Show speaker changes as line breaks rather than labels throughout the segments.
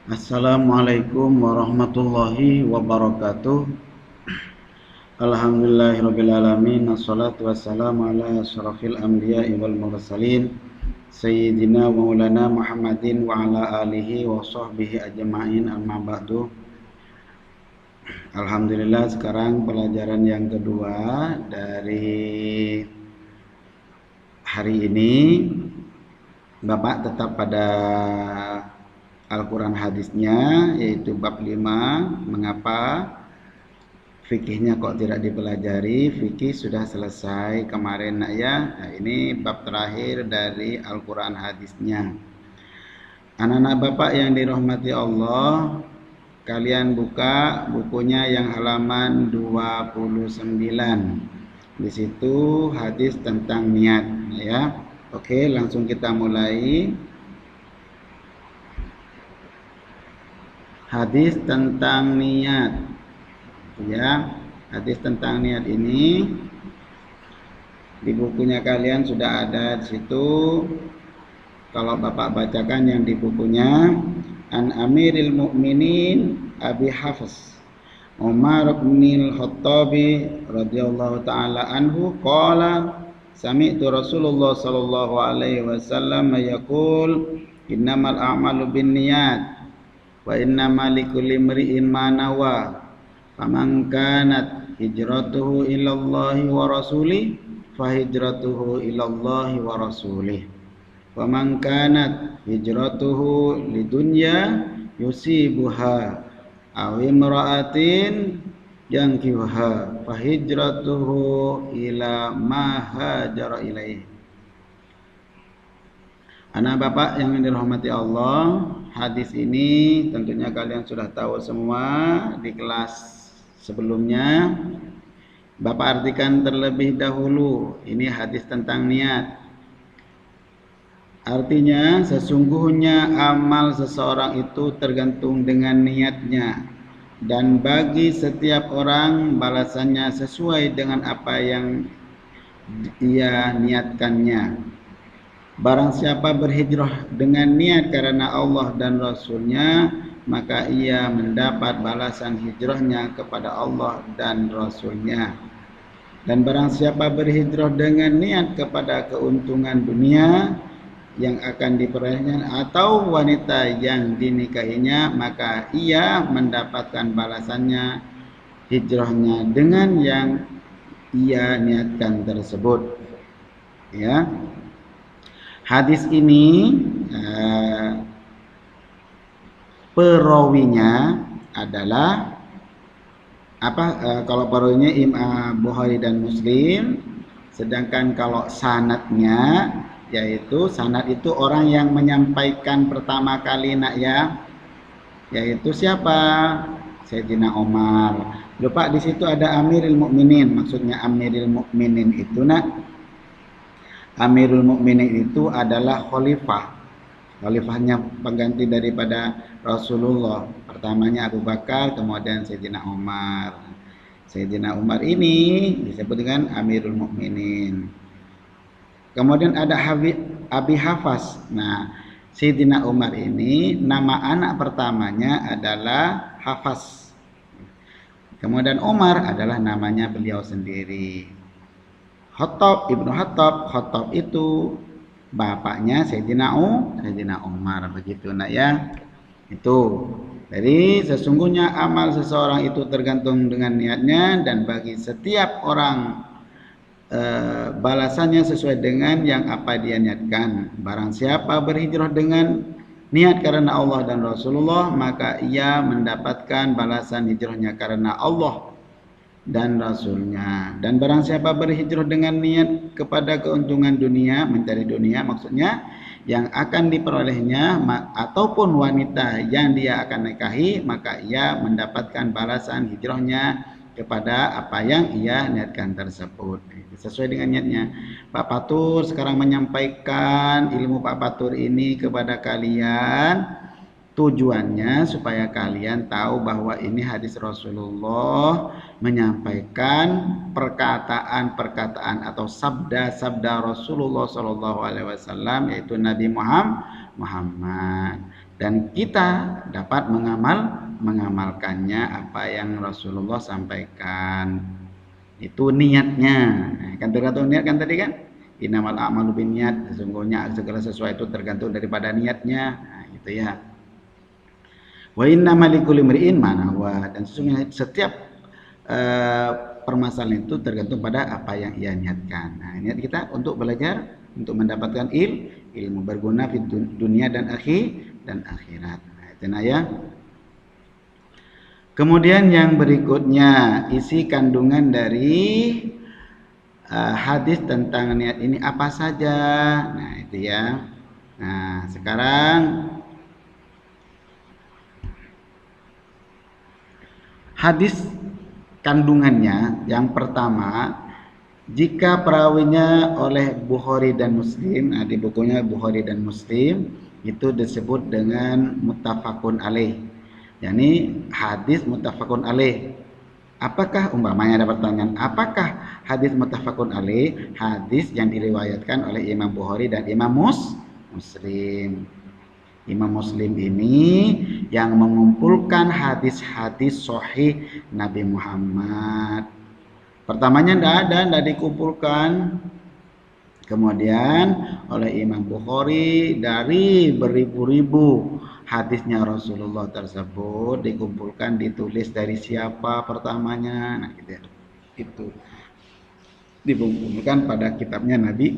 Assalamualaikum warahmatullahi wabarakatuh. Alhamdulillahirabbil alamin. Wassalatu wassalamu ala asyrafil anbiya'i wal mursalin sayyidina wa maulana Muhammadin wa ala alihi wa sahbihi ajma'in, amma ba'du. Alhamdulillah, sekarang pelajaran yang kedua dari hari ini. Bapak tetap pada Al-Quran hadisnya, yaitu bab 5, mengapa fikihnya kok tidak dipelajari. Fikih sudah selesai kemarin nak ya. Nah, ini bab terakhir dari Al-Quran hadisnya. Anak-anak bapak yang dirahmati Allah, kalian buka bukunya yang halaman 29. Di situ hadis tentang niat ya. Oke, langsung kita mulai. Hadis tentang niat ya. Hadis tentang niat ini di bukunya kalian sudah ada di situ. Kalau Bapak bacakan yang di bukunya, An Amiril Mukminin Abi Hafs Umar bin Khattabi radhiyallahu taala anhu qala sami'tu Rasulullah sallallahu alaihi wasallam yaqul innamal a'malu binniyat wa innamal likulli imri'in ma nawa faman kanat hijratuhu ilallahi wa rasulih fa hijratuhu ilallahi wa rasulih wa man kanat hijratuhu lidunya yusibuha aw imra'atin yankihuha fa hijratuhu ila ma hajara ilaihi. Anak bapak yang dirahmati Allah, hadis ini tentunya kalian sudah tahu semua di kelas sebelumnya. Bapak artikan terlebih dahulu, ini hadis tentang niat. Artinya sesungguhnya amal seseorang itu tergantung dengan niatnya, dan bagi setiap orang balasannya sesuai dengan apa yang ia niatkannya. Barang siapa berhijrah dengan niat karena Allah dan Rasulnya, maka ia mendapat balasan hijrahnya kepada Allah dan Rasulnya. Dan barang siapa berhijrah dengan niat kepada keuntungan dunia yang akan diperolehnya atau wanita yang dinikahinya, maka ia mendapatkan balasannya hijrahnya dengan yang ia niatkan tersebut ya. Hadis ini perawinya adalah kalau perawinya Imam Bukhari dan Muslim, sedangkan kalau sanadnya, yaitu sanad itu orang yang menyampaikan pertama kali nak ya, yaitu siapa? Sayyidina Umar. Lupa di situ ada Amirul Mukminin, maksudnya Amirul Mukminin itu nak, Amirul Mukminin itu adalah khalifah. Khalifahnya pengganti daripada Rasulullah. Pertamanya Abu Bakar, kemudian Sayyidina Umar. Sayyidina Umar ini disebut dengan Amirul Mukminin. Kemudian ada Abi Hafs. Nah, Sayyidina Umar ini nama anak pertamanya adalah Hafs. Kemudian Umar adalah namanya beliau sendiri. Ibnu Khattab itu bapaknya Sayyidina Umar, begitu nak ya. Itu. Jadi sesungguhnya amal seseorang itu tergantung dengan niatnya, dan bagi setiap orang balasannya sesuai dengan yang apa dia niatkan. Barang siapa berhijrah dengan niat karena Allah dan Rasulullah, maka ia mendapatkan balasan hijrahnya karena Allah dan Rasulnya. Dan barang siapa berhijrah dengan niat kepada keuntungan dunia, mencari dunia maksudnya, yang akan diperolehnya ataupun wanita yang dia akan nikahi, maka ia mendapatkan balasan hijrahnya kepada apa yang ia niatkan tersebut, sesuai dengan niatnya. Pak Patur sekarang menyampaikan ilmu Pak Patur ini kepada kalian. Tujuannya supaya kalian tahu bahwa ini hadis Rasulullah menyampaikan perkataan-perkataan atau sabda-sabda Rasulullah SAW, yaitu Nabi Muhammad. dan kita dapat mengamalkannya apa yang Rasulullah sampaikan. Itu niatnya. Nah, kan tergantung niat kan tadi kan? Innamal a'malu binniyat, sesungguhnya segala sesuatu itu tergantung daripada niatnya. Nah, gitu ya. Wa innamal likulli imri'in ma nawa, dan sesungguhnya setiap eh, permasalahan itu tergantung pada apa yang ia niatkan. Nah, niat kita untuk belajar, untuk mendapatkan ilmu berguna di dunia dan akhirat. Nah, itu nah ya. Kemudian yang berikutnya, isi kandungan dari hadis tentang niat ini apa saja. Nah, itu ya. Nah, sekarang hadis kandungannya yang pertama, jika perawinya oleh Bukhari dan Muslim, nah di bukunya Bukhari dan Muslim itu disebut dengan muttafaqun alaih. Yani hadis muttafaqun alaih. Apakah umpamanya ada pertanyaan, apakah hadis muttafaqun alaih? Hadis yang diriwayatkan oleh Imam Bukhari dan Imam Muslim. Imam Muslim ini yang mengumpulkan hadis-hadis sahih Nabi Muhammad. Pertamanya tidak dikumpulkan. Kemudian oleh Imam Bukhari dari beribu-ribu hadisnya Rasulullah tersebut dikumpulkan, ditulis dari siapa pertamanya. Nah, gitu ya. Itu dikumpulkan pada kitabnya Nabi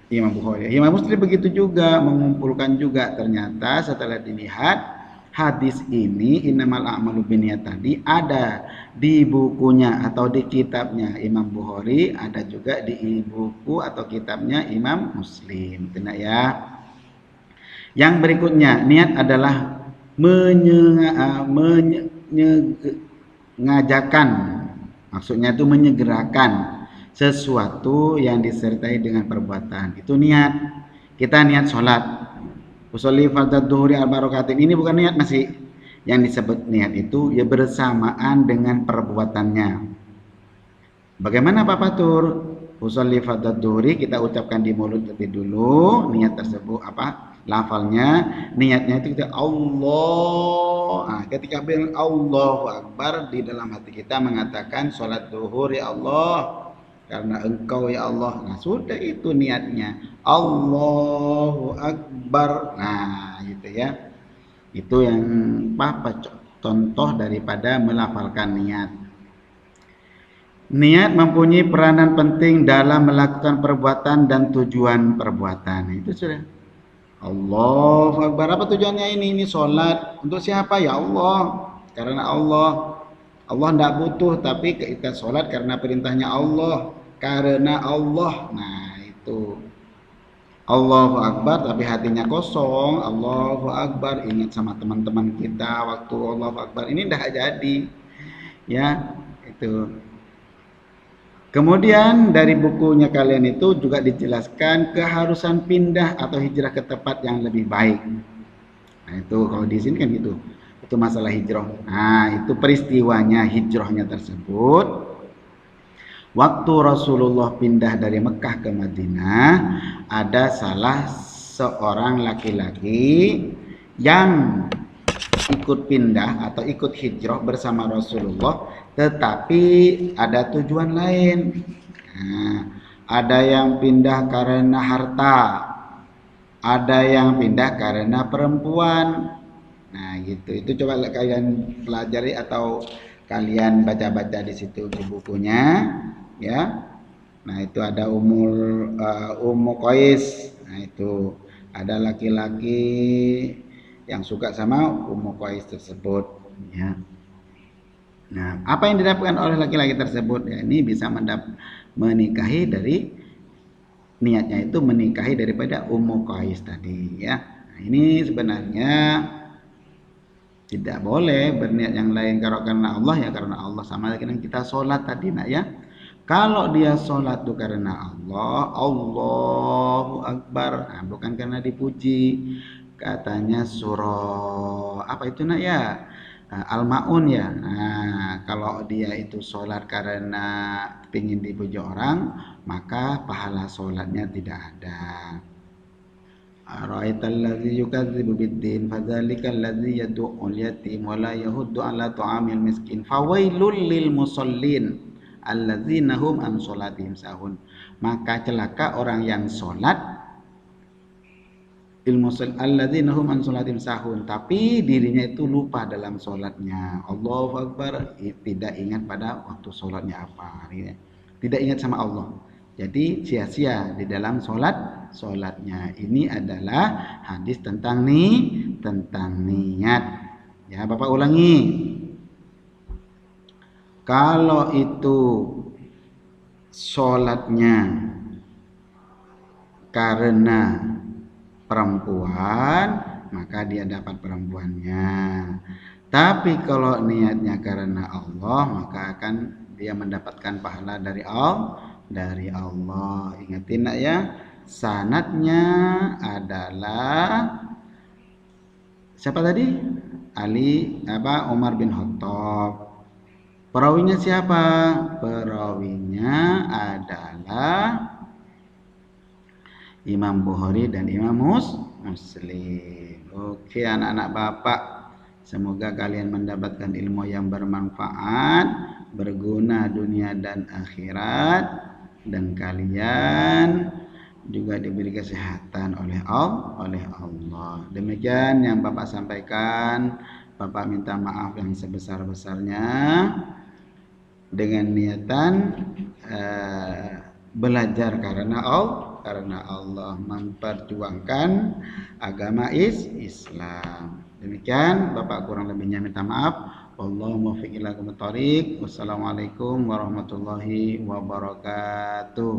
Imam Bukhari. Imam Muslim begitu juga, mengumpulkan juga. Ternyata setelah dilihat hadis ini innamal a'malu binniyat tadi ada di bukunya atau di kitabnya Imam Bukhari, ada juga di buku atau kitabnya Imam Muslim. Tidak ya. Yang berikutnya, niat adalah mengajakan, maksudnya itu menyegerakan sesuatu yang disertai dengan perbuatan. Itu niat. Kita niat sholat, usolli fardad duhuri arba rakaatin, ini bukan niat masih. Yang disebut niat itu ya bersamaan dengan perbuatannya. Bagaimana Pak Fatur? Usolli fardad duhuri kita ucapkan di mulut lebih dulu, niat tersebut apa? Lafalnya, niatnya itu kita Allah. Nah, ketika bilang Allahu Akbar, di dalam hati kita mengatakan sholat duhur ya Allah, karena engkau ya Allah. Nah, sudah itu niatnya. Allahu Akbar. Nah, gitu ya. Itu yang apa contoh daripada melafalkan niat. Niat mempunyai peranan penting dalam melakukan perbuatan dan tujuan perbuatan. Itu sudah. Allahu Akbar. Apa tujuannya ini? Ini sholat. Untuk siapa? Ya Allah. Karena Allah. Allah tidak butuh, tapi kita sholat karena perintahnya Allah. Karena Allah. Nah, itu. Allahu Akbar tapi hatinya kosong. Allahu Akbar ingat sama teman-teman kita waktu Allahu Akbar ini dah jadi. Ya, itu. Kemudian dari bukunya kalian itu juga dijelaskan keharusan pindah atau hijrah ke tempat yang lebih baik. Nah, itu kalau di sini kan gitu. Itu masalah hijrah. Nah, itu peristiwanya hijrahnya tersebut. Waktu Rasulullah pindah dari Mekah ke Madinah, ada salah seorang laki-laki yang ikut pindah atau ikut hijrah bersama Rasulullah, tetapi ada tujuan lain. Nah, ada yang pindah karena harta, ada yang pindah karena perempuan. Nah, gitu. Itu coba kalian pelajari atau kalian baca-baca di situ di bukunya, ya. Nah, itu ada Ummu Qais. Nah, itu ada laki-laki yang suka sama Ummu Qais tersebut, ya. Nah, apa yang didapatkan oleh laki-laki tersebut? Ya, ini bisa menikahi dari niatnya itu menikahi daripada Ummu Qais tadi, ya. Nah, ini sebenarnya tidak boleh berniat yang lain karena Allah, ya karena Allah, sama dengan kita sholat tadi nak ya. Kalau dia sholat itu karena Allah, Allahu Akbar, nah, bukan karena dipuji. Katanya surah apa itu nak ya, Al-Maun ya. Nah, kalau dia itu sholat karena ingin dipuji orang, maka pahala sholatnya tidak ada. Ara'aital ladzi yukadzibu biddin fadzalikal ladzi yad'ul yatim wa la yahuddu 'ala ta'amil miskin fawailul lil musallin alladzina hum an sholatihim sahun. Maka celaka orang yang salat alladzina hum an sholatihim sahun, tapi dirinya itu lupa dalam salatnya. Allahu akbar, tidak ingat pada waktu salatnya apa. Tidak ingat sama Allah. Jadi sia-sia di dalam sholatnya. Ini adalah hadis tentang niat. Ya, Bapak ulangi. Kalau itu sholatnya karena perempuan, maka dia dapat perempuannya. Tapi kalau niatnya karena Allah, maka akan dia mendapatkan pahala dari Allah. Ingatin nak ya, sanadnya adalah siapa tadi? Umar bin Khattab. Perawinya siapa? Perawinya adalah Imam Bukhari dan Imam Muslim. Oke anak-anak Bapak, semoga kalian mendapatkan ilmu yang bermanfaat, berguna dunia dan akhirat, dan kalian juga diberi kesehatan oleh Allah. Demikian yang Bapak sampaikan. Bapak minta maaf yang sebesar-besarnya dengan niatan belajar karena Allah, memperjuangkan agama Islam. Demikian, Bapak kurang lebihnya minta maaf. Wallahu muwaffiq ila aqwamit thoriq. Wassalamualaikum warahmatullahi wabarakatuh.